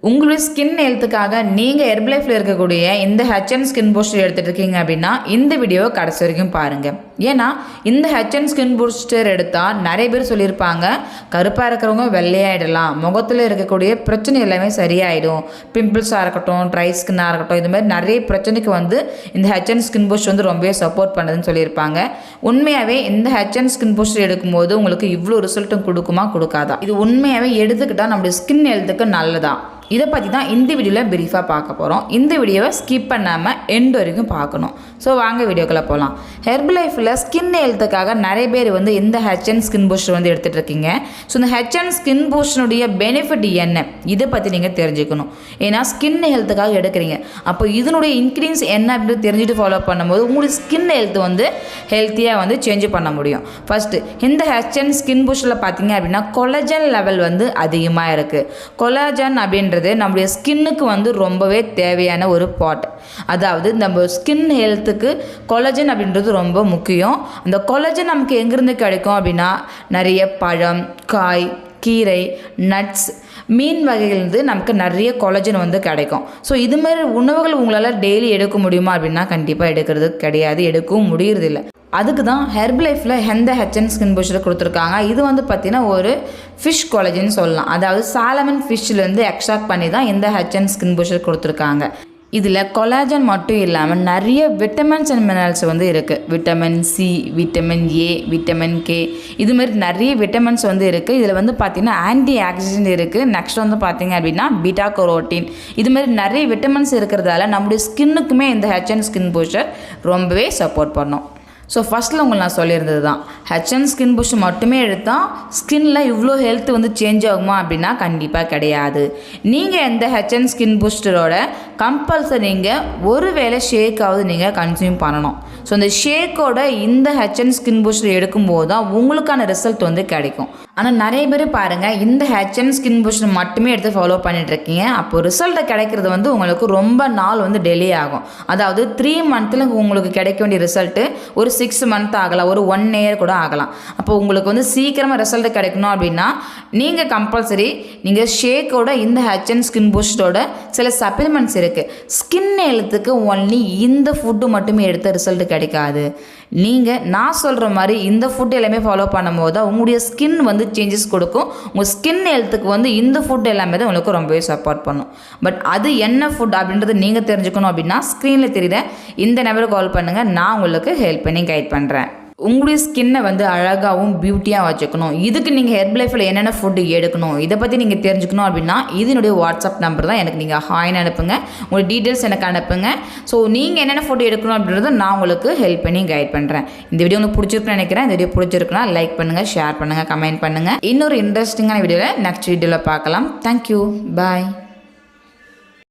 உங்களுடைய ஸ்கின் ஹெல்த்துக்காக நீங்கள் ஹெர்பலைஃப்பில் இருக்கக்கூடிய இந்த ஹெச்என் ஸ்கின் பூஸ்டர் எடுத்துகிட்டு இருக்கீங்க அப்படின்னா இந்த வீடியோவை கடைசி வரைக்கும் பாருங்கள். ஏன்னா இந்த ஹெச்என் ஸ்கின் பூஸ்டர் எடுத்தால் நிறைய பேர் சொல்லியிருப்பாங்க, கருப்பாக இருக்கிறவங்க வெள்ளையாயிடலாம், முகத்தில் இருக்கக்கூடிய பிரச்சனை எல்லாமே சரியாயிடும், பிம்பிள்ஸாக இருக்கட்டும், ட்ரை ஸ்கின்னாக இருக்கட்டும், இது மாதிரி நிறைய பிரச்சனைக்கு இந்த ஹெச்என் ஸ்கின் பூஸ்டர் ரொம்பவே சப்போர்ட் பண்ணுதுன்னு சொல்லியிருப்பாங்க. உண்மையாகவே இந்த ஹெச்என் ஸ்கின் பூஸ்டர் எடுக்கும்போது உங்களுக்கு இவ்வளோ ரிசல்ட்டும் கொடுக்குமா கொடுக்காதா? இது உண்மையாகவே எடுத்துக்கிட்டால் நம்மளுடைய ஸ்கின் ஹெல்த்துக்கு நல்லதான். இதை பற்றி தான் இந்த வீடியோவில் பிரீஃபாக பார்க்க போகிறோம். இந்த வீடியோவை ஸ்கிப் பண்ணாமல் எண்ட் வரைக்கும் பார்க்கணும். ஸோ வாங்க வீடியோக்குள்ளே போகலாம். ஹெர்பலைஃப்பில் ஸ்கின் ஹெல்த்துக்காக நிறைய பேர் இந்த ஹெச்என் ஸ்கின் பூஸ்டர் எடுத்துகிட்டு இருக்கீங்க. ஸோ இந்த ஹெச்என் ஸ்கின் பூஸ்டருடைய பெனிஃபிட் என்ன, இதை பற்றி நீங்கள் தெரிஞ்சுக்கணும். ஏன்னா ஸ்கின் ஹெல்த்துக்காக எடுக்கிறீங்க, அப்போ இதனுடைய இன்க்ரீடியன்ஸ் என்ன அப்படின்னு தெரிஞ்சுட்டு ஃபாலோ பண்ணும்போது உங்களுடைய ஸ்கின் ஹெல்த் ஹெல்த்தியாக சேஞ்ச் பண்ண முடியும். ஃபஸ்ட்டு இந்த ஹெச்என் ஸ்கின் பூஸ்டரில் பார்த்தீங்க அப்படின்னா கொலஜன் லெவல் அதிகமாக இருக்குது. கொலாஜன் அப்படின்றது நம்முடைய ஸ்கின்னுக்கு ரொம்பவே தேவையான ஒரு பார்ட். அதாவது நம்ம ஸ்கின் ஹெல்த்துக்கு கொலஜன் அப்படின்றது ரொம்ப முக்கியம். அந்த கொலஜன் நமக்கு எங்கேருந்து கிடைக்கும் அப்படின்னா நிறைய பழம், காய், கீரை, நட்ஸ், மீன் வகைகள்லேருந்து நமக்கு நிறைய கொலஜன் கிடைக்கும். ஸோ இதுமாதிரி உணவுகள் உங்களால் டெய்லி எடுக்க முடியுமா அப்படின்னா கண்டிப்பாக எடுக்கிறது கிடையாது, எடுக்கவும் முடியறதில்லை. அதுக்கு தான் ஹெர்பலைஃப்பில் எந்த ஹெச்என் ஸ்கின் பூஸ்டர் கொடுத்துருக்காங்க. இது பார்த்தீங்கன்னா ஒரு ஃபிஷ் கொலஜன் சொல்லலாம். அதாவது சாலமன் ஃபிஷ்லேருந்து எக்ஸ்ட்ராக்ட் பண்ணி தான் இந்த ஹெச்என் ஸ்கின் பூஸ்டர் கொடுத்துருக்காங்க. இதில் கொலாஜன் மட்டும் இல்லாமல் நிறைய விட்டமின்ஸ் அண்ட் மினரல்ஸ் இருக்குது. Vitamin C, vitamin A, vitamin K, இதுமாரி நிறைய விட்டமின்ஸ் இருக்குது. இதில் பார்த்தீங்கன்னா ஆன்டி ஆக்சிடென்ட் இருக்குது. நெக்ஸ்ட் பார்த்தீங்க அப்படின்னா பீட்டா கரோட்டின், இதுமாரி நிறைய விட்டமின்ஸ் இருக்கிறதால நம்முடைய ஸ்கின்னுக்குமே இந்த ஹெச்என் ஸ்கின் பூஸ்டர் ரொம்பவே சப்போர்ட் பண்ணும். ஸோ ஃபஸ்ட்டில் உங்களுக்கு நான் சொல்லியிருந்தது தான், ஹெச்என் ஸ்கின் பூஸ்டர் மட்டுமே எடுத்தால் ஸ்கின்னில் இவ்வளோ ஹெல்த் சேஞ்ச் ஆகுமா அப்படின்னா கண்டிப்பாக கிடையாது. நீங்கள் எந்த ஹெச்என் ஸ்கின் பூஸ்டரோட கம்பல்சரி நீங்கள் ஒரு வேளை ஷேக்காவது நீங்கள் கன்சியூம் பண்ணணும். ஸோ அந்த ஷேக்கோட இந்த ஹெச்என் ஸ்கின் பூஸ்டர் எடுக்கும்போது தான் உங்களுக்கான ரிசல்ட் கிடைக்கும். ஆனால் நிறைய பேர் பாருங்கள், இந்த ஹெச்என் ஸ்கின் பூஸ்டர் மட்டுமே எடுத்து ஃபாலோ பண்ணிகிட்ருக்கீங்க. அப்போது ரிசல்ட்டை கிடைக்கிறது உங்களுக்கு ரொம்ப நாள் டிலே ஆகும். அதாவது 3 மந்த்தில் உங்களுக்கு கிடைக்க வேண்டிய ரிசல்ட்டு ஒரு 6 மந்த் ஆகலாம், ஒரு 1 இயர் கூட ஆகலாம். அப்போ உங்களுக்கு சீக்கிரமாக ரிசல்ட் கிடைக்கணும் அப்படின்னா நீங்கள் கம்பல்சரி நீங்கள் ஷேக்கோட இந்த ஹெச்என் ஸ்கின் பூஸ்டரோட சில சப்ளிமெண்ட்ஸ் இருக்குது. ஸ்கின் ஹெல்த்துக்கு ஒன்லி இந்த ஃபுட்டு மட்டுமே எடுத்த ரிசல்ட் கிடைக்காது. நீங்கள் நான் சொல்கிற மாதிரி இந்த ஃபுட் எல்லாமே ஃபாலோ பண்ணும்போது தான் உங்களுடைய ஸ்கின் சேஞ்சஸ் கொடுக்கும். உங்கள் ஸ்கின் ஹெல்த்துக்கு இந்த ஃபுட் எல்லாமே தான் உங்களுக்கு ரொம்பவே சப்போர்ட் பண்ணும். பட் அது என்ன ஃபுட் அப்படின்றது நீங்கள் தெரிஞ்சுக்கணும் அப்படின்னா ஸ்க்ரீனில் தெரியுற இந்த நம்பருக்கு கால் பண்ணுங்கள், நான் உங்களுக்கு ஹெல்ப் பண்ணி கைட் பண்ணுறேன். உங்களுடைய ஸ்கின்னை அழகாகவும் பியூட்டியாக வச்சுக்கணும். இதுக்கு நீங்கள் ஹெர்பலைஃப்பில் என்னென்ன ஃபுட்டு எடுக்கணும் இதை பற்றி நீங்கள் தெரிஞ்சுக்கணும் அப்படின்னா இதனுடைய வாட்ஸ்அப் நம்பர் தான். எனக்கு நீங்கள் ஹாய்னு அனுப்புங்க, உங்களோட டீட்டெயில்ஸ் எனக்கு அனுப்புங்க. ஸோ நீங்கள் என்னென்ன ஃபுட்டு எடுக்கணும் அப்படின்றத நான் உங்களுக்கு ஹெல்ப் பண்ணி கைட் பண்ணுறேன். இந்த வீடியோ உங்களுக்கு பிடிச்சிருக்குன்னு நினைக்கிறேன். இந்த வீடியோ பிடிச்சிருக்குன்னா லைக் பண்ணுங்கள், ஷேர் பண்ணுங்கள், கமெண்ட் பண்ணுங்கள். இன்னொரு இன்ட்ரெஸ்டிங்கான வீடியோவில் நெக்ஸ்ட் வீடியோவில் பார்க்கலாம். தேங்க்யூ, பாய்.